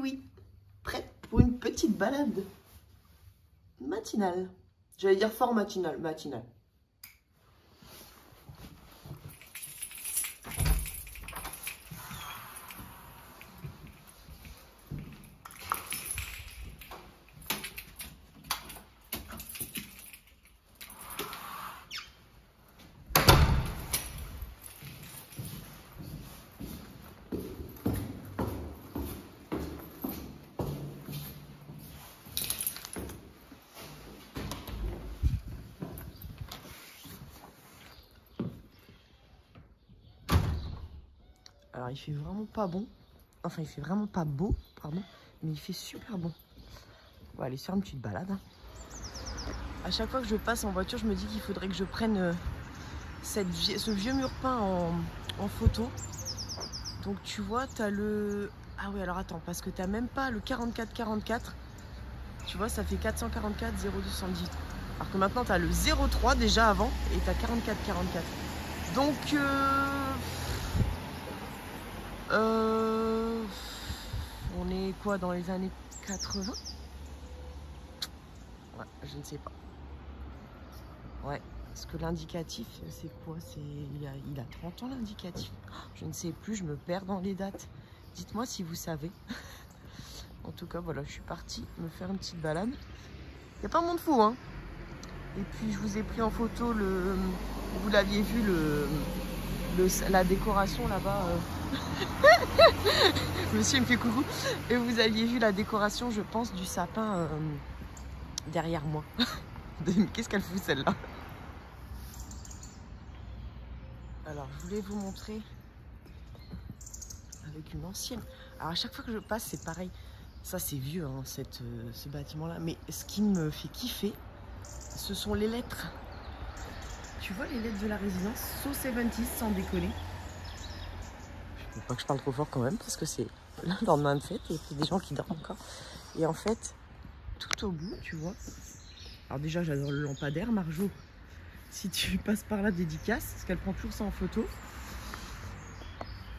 oui, prête pour une petite balade matinale. J'allais dire fort matinale, matinale. Alors il fait vraiment pas bon, enfin il fait vraiment pas beau, pardon, mais il fait super bon. On va aller faire une petite balade. À chaque fois que je passe en voiture, je me dis qu'il faudrait que je prenne ce vieux mur peint en photo. Donc tu vois, tu as le... Ah oui, alors attends, parce que tu n'as même pas le 44-44. Tu vois, ça fait 444 0218. Alors que maintenant, tu as le 03 déjà avant et tu as 44-44. Donc, on est quoi dans les années 80? Ouais, je ne sais pas. Ouais, parce que l'indicatif, c'est quoi? Il a 30 ans l'indicatif. Je ne sais plus, je me perds dans les dates. Dites-moi si vous savez. En tout cas, voilà, je suis partie me faire une petite balade. Il n'y a pas monde fou, hein. Et puis, je vous ai pris en photo le... Vous l'aviez vu, la décoration là-bas. Monsieur, il me fait coucou. Et vous aviez vu la décoration, je pense, du sapin derrière moi. Qu'est-ce qu'elle fout, celle-là? Alors, je voulais vous montrer avec une ancienne. Alors, à chaque fois que je passe, c'est pareil. Ça, c'est vieux, hein, ce bâtiment-là. Mais ce qui me fait kiffer, ce sont les lettres. Tu vois les lettres de la résidence? So 70s, sans déconner. Je ne veux pas que je parle trop fort quand même, parce que c'est le lendemain de fête et il y a des gens qui dorment encore. Et en fait, tout au bout, tu vois. Alors déjà, j'adore le lampadaire, Marjo. Si tu passes par là, dédicace, parce qu'elle prend toujours ça en photo.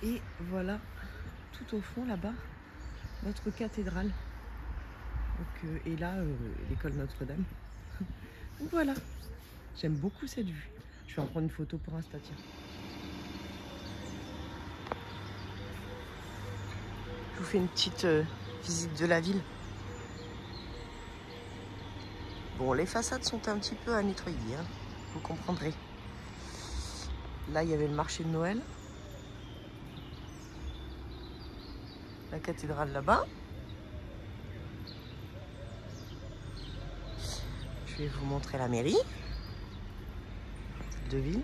Et voilà, tout au fond, là-bas, notre cathédrale. Donc, et là, l'école Notre-Dame. Donc voilà, j'aime beaucoup cette vue. Je vais en prendre une photo pour Insta, tiens. Je vous fais une petite visite de la ville. Bon, les façades sont un petit peu à nettoyer, hein, vous comprendrez. Là, il y avait le marché de Noël. La cathédrale là-bas. Je vais vous montrer la mairie de ville.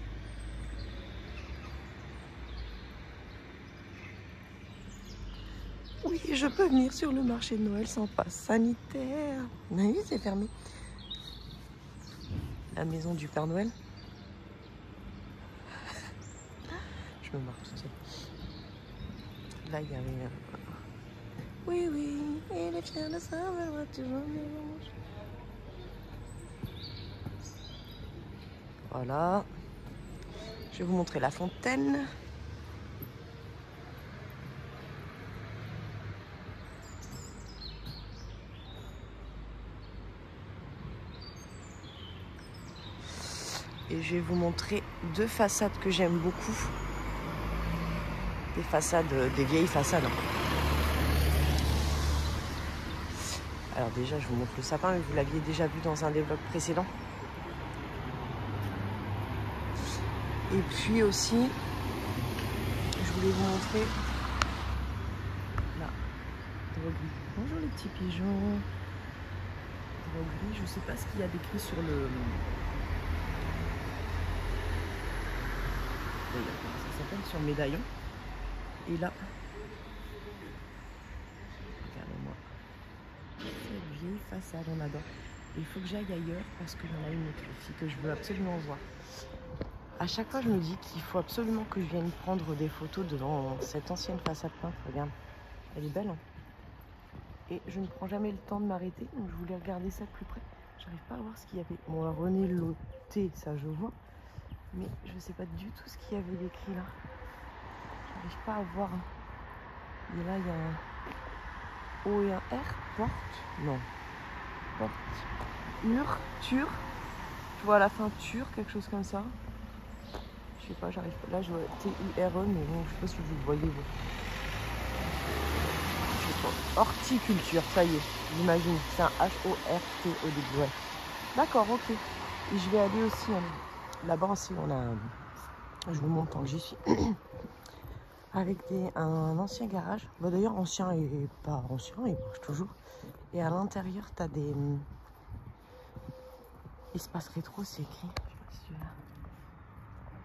Oui, je peux venir sur le marché de Noël sans passe sanitaire. Oui, c'est fermé. La maison du Père Noël. Je me marre tout seul. Là, il y avait... Oui, oui, il est fier de ça, mais va toujours mélange. Voilà. Je vais vous montrer la fontaine. Et je vais vous montrer deux façades que j'aime beaucoup. Des façades, des vieilles façades. Alors déjà, je vous montre le sapin, mais vous l'aviez déjà vu dans un des vlogs précédents. Et puis aussi, je voulais vous montrer la droguerie. Bonjour les petits pigeons. Droguerie, je ne sais pas ce qu'il y a d'écrit sur le... Ça s'appelle sur le médaillon. Et là, regardez-moi. Cette vieille façade, on adore. Et il faut que j'aille ailleurs parce qu'il y en a une autre aussi que je veux absolument voir. À chaque fois, je me dis qu'il faut absolument que je vienne prendre des photos devant cette ancienne façade peinte. Regarde, elle est belle, hein. Et je ne prends jamais le temps de m'arrêter, donc je voulais regarder ça de plus près. J'arrive pas à voir ce qu'il y avait. Bon, René Lotté, ça je vois. Mais je ne sais pas du tout ce qu'il y avait d'écrit là. J'arrive pas à voir. Et là, il y a un... O et un R. Porte. Non. Porte. Ur. Tur. Tu vois à la fin tur, quelque chose comme ça. Je sais pas, j'arrive pas. Là je vois T-U-R-E, mais bon, je sais pas si vous le voyez vous. Je sais pas. Horticulture, ça y est, j'imagine. C'est un H-O-R-T au début. Ouais. D'accord, ok. Et je vais aller aussi là-bas aussi, on a. Je vous montre tant que j'y suis. Avec un ancien garage. Bah, d'ailleurs, ancien et pas ancien, il marche toujours. Et à l'intérieur, tu as des espaces rétro, c'est écrit. Je sais pas si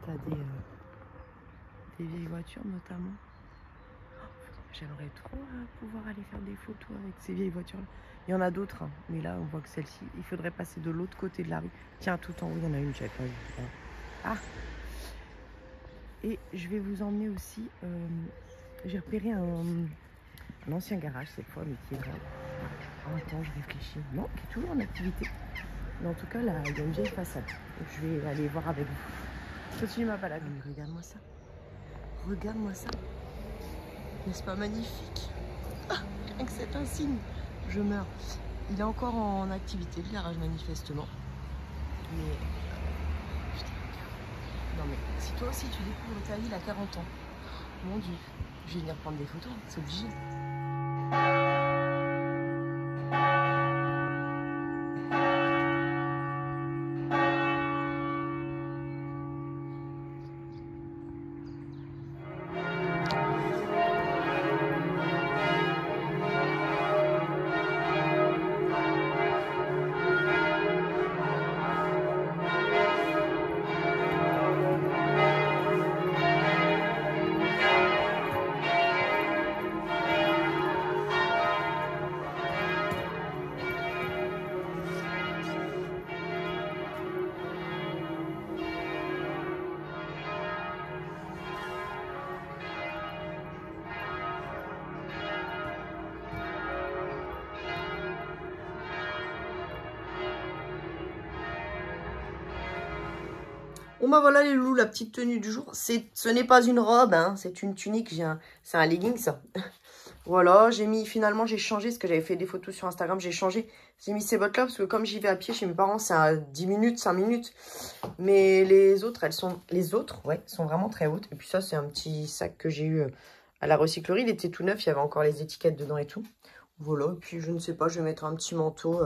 tu as des vieilles voitures notamment. J'aimerais trop pouvoir aller faire des photos avec ces vieilles voitures-là. Il y en a d'autres, hein, mais là, on voit que celle-ci, il faudrait passer de l'autre côté de la rue. Tiens, tout en haut, il y en a une, j'avais pas vu. Ah! Et je vais vous emmener aussi. J'ai repéré un ancien garage cette fois, mais qui est vraiment. En même temps, je réfléchis. Non, qui est toujours en activité. Mais en tout cas, là, il y a une vieille façade. Donc, je vais aller voir avec vous. Je continue ma balade. Mais regarde-moi ça. Regarde-moi ça. N'est-ce pas magnifique? Ah, avec cet insigne, je meurs. Il est encore en activité, le garage, manifestement. Mais. Putain, non, mais si toi aussi tu découvres ta ville à 40 ans, mon Dieu, je vais venir prendre des photos, c'est obligé. Bon bah voilà les loulous, la petite tenue du jour. Ce n'est pas une robe, hein, c'est une tunique, c'est un legging ça. Voilà, finalement j'ai changé, parce que j'avais fait des photos sur Instagram, j'ai changé. J'ai mis ces bottes là, parce que comme j'y vais à pied chez mes parents, c'est à 10 minutes, 5 minutes. Mais les autres, ouais, sont vraiment très hautes. Et puis ça, c'est un petit sac que j'ai eu à la recyclerie, il était tout neuf, il y avait encore les étiquettes dedans et tout. Voilà, et puis je ne sais pas, je vais mettre un petit manteau,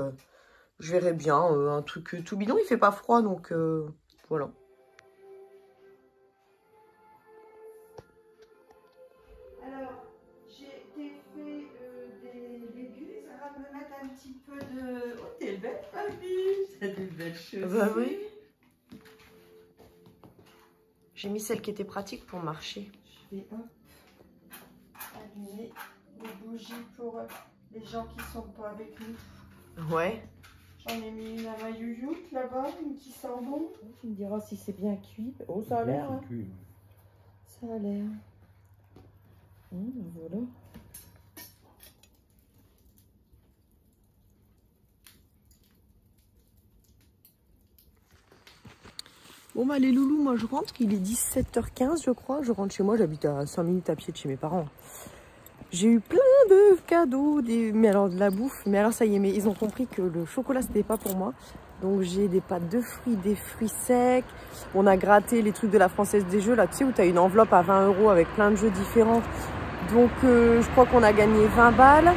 je verrai bien, un truc tout bidon, il fait pas froid, donc voilà. Un petit peu de... Oh, t'es belle, papy. T'as des belles choses. Bah oui. J'ai mis celle qui était pratique pour marcher. Je vais allumer les bougies pour les gens qui sont pas avec nous. Ouais. J'en ai mis une à ma youyoute là-bas, une qui sent bon. Tu me diras si c'est bien cuit. Oh, ça a l'air. Hein. Ça a l'air. Voilà. Bon bah les loulous, moi je rentre, il est 17h15 je crois, je rentre chez moi, j'habite à 5 minutes à pied de chez mes parents. J'ai eu plein de cadeaux, mais alors de la bouffe, mais alors ça y est, mais ils ont compris que le chocolat c'était pas pour moi. Donc j'ai des pâtes de fruits, des fruits secs, on a gratté les trucs de la Française des Jeux, là tu sais où tu as une enveloppe à 20 € avec plein de jeux différents. Donc je crois qu'on a gagné 20 balles,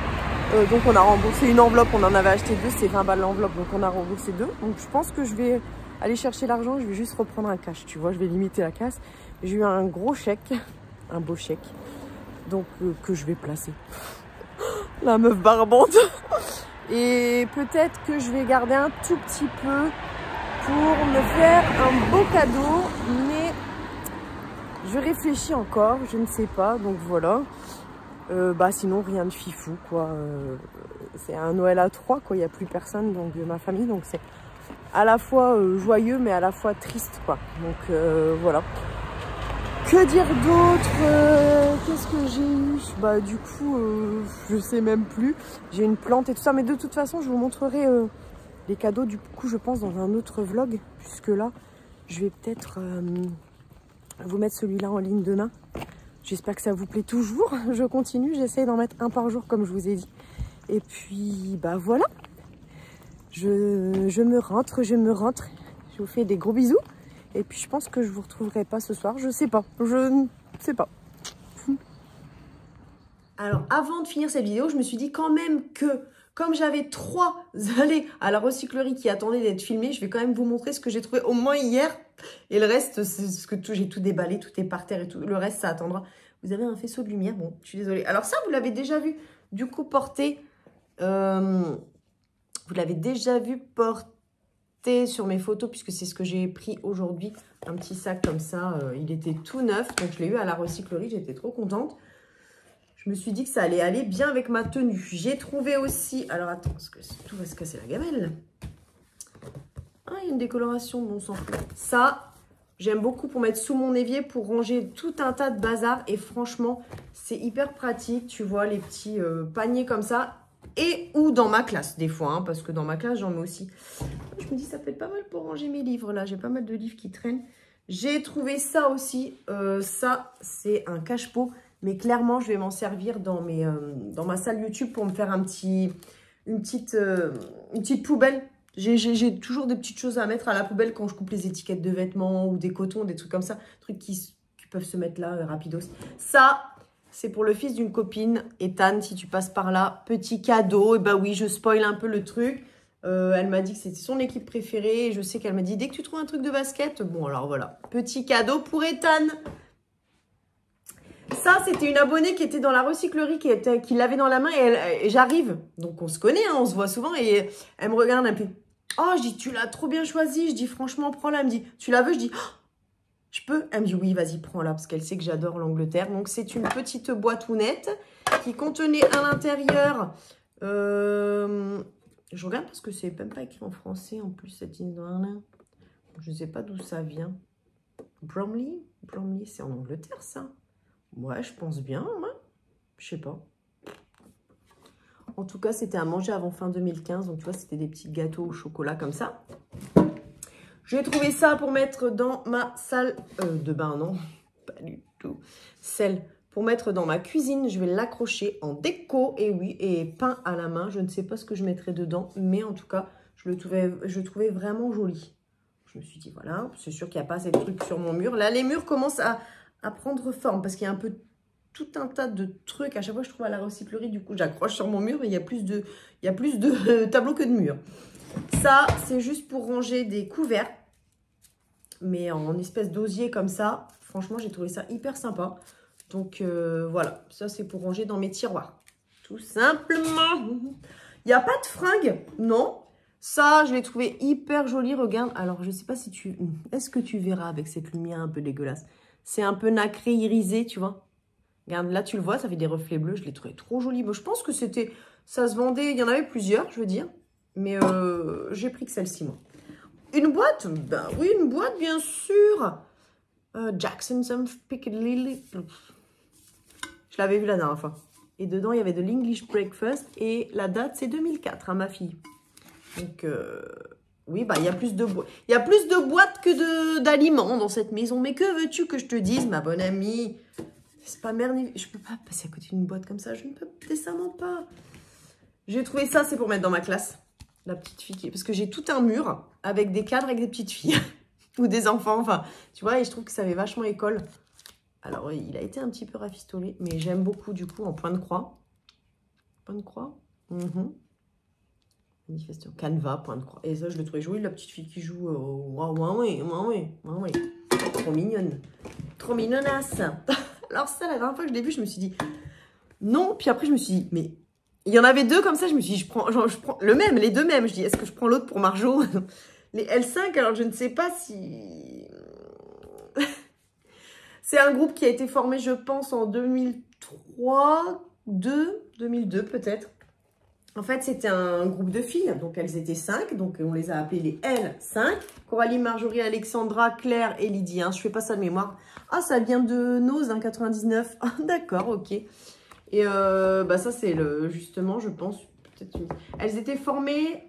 donc on a remboursé une enveloppe, on en avait acheté 2, c'est 20 balles l'enveloppe, donc on a remboursé 2. Donc je pense que je vais aller chercher l'argent, je vais juste reprendre un cash, tu vois, je vais limiter la casse. J'ai eu un gros chèque, un beau chèque, donc que je vais placer. La meuf barbante. Et peut-être que je vais garder un tout petit peu pour me faire un beau cadeau, mais je réfléchis encore, je ne sais pas, donc voilà. Bah sinon rien de fifou, quoi. C'est un Noël à 3, quoi, il n'y a plus personne donc, de ma famille, donc c'est à la fois joyeux mais à la fois triste, quoi. Donc voilà. Que dire d'autre? Qu'est-ce que j'ai eu? Bah du coup je sais même plus. J'ai une plante et tout ça, mais de toute façon je vous montrerai les cadeaux du coup je pense dans un autre vlog, puisque là je vais peut-être vous mettre celui-là en ligne demain. J'espère que ça vous plaît toujours. Je continue, j'essaie d'en mettre un par jour comme je vous ai dit. Et puis, bah voilà. Je me rentre. Je vous fais des gros bisous. Et puis, je pense que je vous retrouverai pas ce soir. Je sais pas. Je ne sais pas. Alors, avant de finir cette vidéo, je me suis dit quand même que, comme j'avais 3 allées à la recyclerie qui attendaient d'être filmées, je vais quand même vous montrer ce que j'ai trouvé au moins hier. Et le reste, c'est ce que j'ai tout déballé, tout est par terre et tout. Le reste, ça attendra. Vous avez un faisceau de lumière. Bon, je suis désolée. Alors ça, vous l'avez déjà vu, du coup, porté. Vous l'avez déjà vu porter sur mes photos, puisque c'est ce que j'ai pris aujourd'hui. Un petit sac comme ça. Il était tout neuf. Donc, je l'ai eu à la recyclerie. J'étais trop contente. Je me suis dit que ça allait aller bien avec ma tenue. J'ai trouvé aussi... Alors, attends, parce que tout va se casser la gamelle. Ah, il y a une décoloration, bon sang. Ça, j'aime beaucoup pour mettre sous mon évier, pour ranger tout un tas de bazar. Et franchement, c'est hyper pratique. Tu vois, les petits paniers comme ça. Et ou dans ma classe, des fois. Hein, parce que dans ma classe, j'en mets aussi. Je me dis, ça peut être pas mal pour ranger mes livres. Là, j'ai pas mal de livres qui traînent. J'ai trouvé ça aussi. Ça, c'est un cache-pot. Mais clairement, je vais m'en servir dans ma salle YouTube pour me faire une petite poubelle. J'ai toujours des petites choses à mettre à la poubelle quand je coupe les étiquettes de vêtements ou des cotons, des trucs comme ça. Trucs qui peuvent se mettre là, rapidos. Ça, c'est pour le fils d'une copine. Ethan, si tu passes par là, petit cadeau. Et bah oui, je spoil un peu le truc. Elle m'a dit que c'était son équipe préférée. Et je sais qu'elle m'a dit, dès que tu trouves un truc de basket, bon alors voilà. Petit cadeau pour Ethan. Ça, c'était une abonnée qui était dans la recyclerie, qui l'avait dans la main et j'arrive. Donc, on se connaît, hein, on se voit souvent et elle me regarde un peu. Oh, je dis, tu l'as trop bien choisi. Je dis, franchement, prends-la. Elle me dit, tu la veux? Je dis, oh, je peux? Elle me dit, oui, vas-y, prends-la parce qu'elle sait que j'adore l'Angleterre. Donc, c'est une petite boîte ounette qui contenait à l'intérieur... je regarde parce que c'est même pas écrit en français en plus, cette histoire-là. Je ne sais pas d'où ça vient. Bromley? Bromley, c'est en Angleterre, ça? Ouais, je pense bien, ouais. Je sais pas. En tout cas, c'était à manger avant fin 2015. Donc, tu vois, c'était des petits gâteaux au chocolat comme ça. J'ai trouvé ça pour mettre dans ma salle de bain, non, pas du tout. Celle pour mettre dans ma cuisine. Je vais l'accrocher en déco. Et oui, et peint à la main. Je ne sais pas ce que je mettrai dedans. Mais en tout cas, je le trouvais vraiment joli. Je me suis dit, voilà, c'est sûr qu'il n'y a pas assez de trucs sur mon mur. Là, les murs commencent à prendre forme parce qu'il y a un peu tout un tas de trucs. À chaque fois je trouve à la recyclerie, du coup j'accroche sur mon mur et il y a plus de tableaux que de murs. Ça, c'est juste pour ranger des couverts, mais en espèce d'osier comme ça. Franchement, j'ai trouvé ça hyper sympa. Donc voilà, ça c'est pour ranger dans mes tiroirs. Tout simplement. Il n'y a pas de fringues, non. Ça, je l'ai trouvé hyper joli. Regarde, alors je sais pas si tu... Est-ce que tu verras avec cette lumière un peu dégueulasse? C'est un peu nacré, irisé, tu vois. Regarde, là, tu le vois, ça fait des reflets bleus. Je l'ai trouvé trop joli. Bon, je pense que c'était... Ça se vendait... Il y en avait plusieurs, je veux dire. Mais j'ai pris que celle-ci, moi. Une boîte? Ben oui, une boîte, bien sûr. Jackson's Piccadilly. Je l'avais vu la dernière fois. Et dedans, il y avait de l'English Breakfast. Et la date, c'est 2004, hein, ma fille. Donc... oui, bah, il y a plus de boîtes que d'aliments dans cette maison. Mais que veux-tu que je te dise, ma bonne amie? C'est pas merveilleux. Je peux pas passer à côté d'une boîte comme ça. Je ne peux décemment pas. J'ai trouvé ça, c'est pour mettre dans ma classe. La petite fille. Parce que j'ai tout un mur avec des cadres avec des petites filles. Ou des enfants. Enfin, tu vois, et je trouve que ça fait vachement école. Alors, il a été un petit peu rafistolé. Mais j'aime beaucoup, du coup, en point de croix. Point de croix. Manifestation. Canva, point de croix. Et ça, je le trouvais joli, la petite fille qui joue. Oui. Trop mignonne. Trop mignonnasse. Alors ça, la dernière fois que je l'ai vu, je me suis dit non. Puis après, je me suis dit, mais il y en avait deux comme ça. Je me suis dit, je prends le même, les deux mêmes. Je dis, est-ce que je prends l'autre pour Marjo? Les L5, alors je ne sais pas si... C'est un groupe qui a été formé, je pense, en 2002 peut-être. En fait, c'était un groupe de filles, donc elles étaient 5, donc on les a appelées les L5. Coralie, Marjorie, Alexandra, Claire et Lydie. Hein, je fais pas ça de mémoire. Ah, ça vient de Nose, hein, 99. Ah, d'accord, ok. Et bah ça, c'est justement, je pense, peut-être. Elles étaient formées.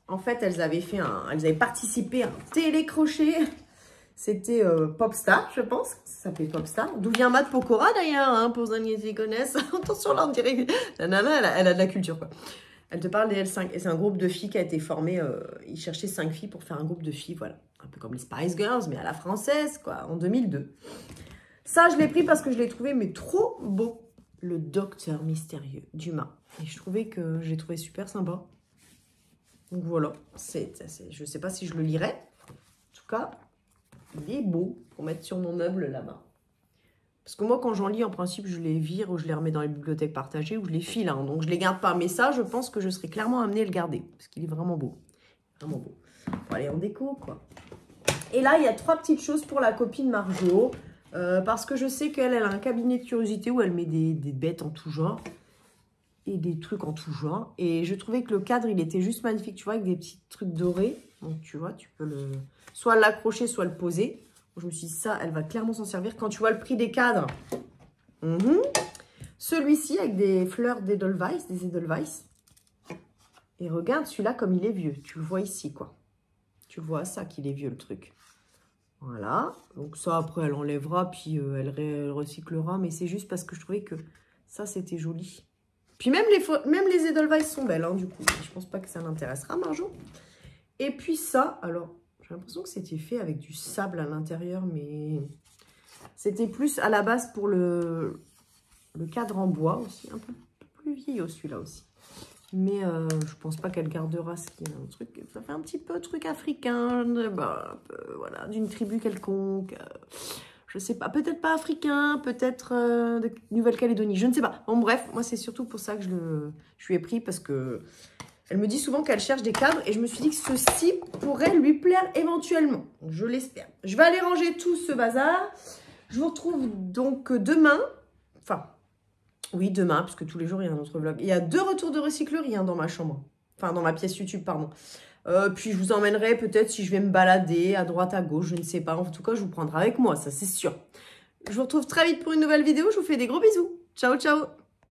En fait, elles avaient participé à un télécrochet. C'était Popstar, je pense. Ça s'appelait Popstar. D'où vient Matt Pokora d'ailleurs, hein, pour ceux qui connaissent. Attention là, on dirait que la nana, elle a de la culture, quoi. Elle te parle des L5. Et c'est un groupe de filles qui a été formé. Ils cherchaient 5 filles pour faire un groupe de filles, voilà. Un peu comme les Spice Girls, mais à la française, quoi, en 2002. Ça, je l'ai pris parce que je l'ai trouvé, mais trop beau. Le Docteur Mystérieux d'Humain. Et je trouvais que j'ai trouvé super sympa. Donc voilà. Je ne sais pas si je le lirai. En tout cas, il est beau pour mettre sur mon meuble là-bas. Parce que moi, quand j'en lis, en principe, je les vire ou je les remets dans les bibliothèques partagées ou je les file. Hein, donc, je ne les garde pas. Mais ça, je pense que je serais clairement amenée à le garder. Parce qu'il est vraiment beau. Vraiment beau. Bon, allez, en déco, quoi. Et là, il y a 3 petites choses pour la copine Marjo. Parce que je sais qu'elle a un cabinet de curiosité où elle met des bêtes en tout genre. Et des trucs en tout genre. Et je trouvais que le cadre, il était juste magnifique. Tu vois, avec des petits trucs dorés. Donc, tu vois, tu peux soit l'accrocher, soit le poser. Je me suis dit, ça, elle va clairement s'en servir. Quand tu vois le prix des cadres, celui-ci avec des fleurs d'Edelweiss, des Edelweiss. Et regarde celui-là comme il est vieux. Tu le vois ici, quoi. Tu vois ça qu'il est vieux, le truc. Voilà. Donc ça, après, elle enlèvera, puis elle recyclera. Mais c'est juste parce que je trouvais que ça, c'était joli. Puis même les Edelweiss sont belles, hein, du coup. Je pense pas que ça l'intéressera, Marjo. Et puis ça, alors... J'ai l'impression que c'était fait avec du sable à l'intérieur, mais c'était plus à la base pour le cadre en bois aussi. Un peu plus vieillot celui-là aussi. Mais je pense pas qu'elle gardera ce qui est un truc. Ça fait un petit peu truc africain, voilà, d'une tribu quelconque. Je sais pas, peut-être pas africain, peut-être de Nouvelle-Calédonie, je ne sais pas. Bon bref, moi c'est surtout pour ça que je lui ai pris parce que... Elle me dit souvent qu'elle cherche des cadres et je me suis dit que ceci pourrait lui plaire éventuellement. Je l'espère. Je vais aller ranger tout ce bazar. Je vous retrouve donc demain. Enfin, oui, demain, parce que tous les jours, il y a un autre vlog. Il y a 2 retours de recyclerie dans ma chambre. Enfin, dans ma pièce YouTube, pardon. Puis je vous emmènerai peut-être si je vais me balader à droite, à gauche, je ne sais pas. En tout cas, je vous prendrai avec moi, ça c'est sûr. Je vous retrouve très vite pour une nouvelle vidéo. Je vous fais des gros bisous. Ciao, ciao.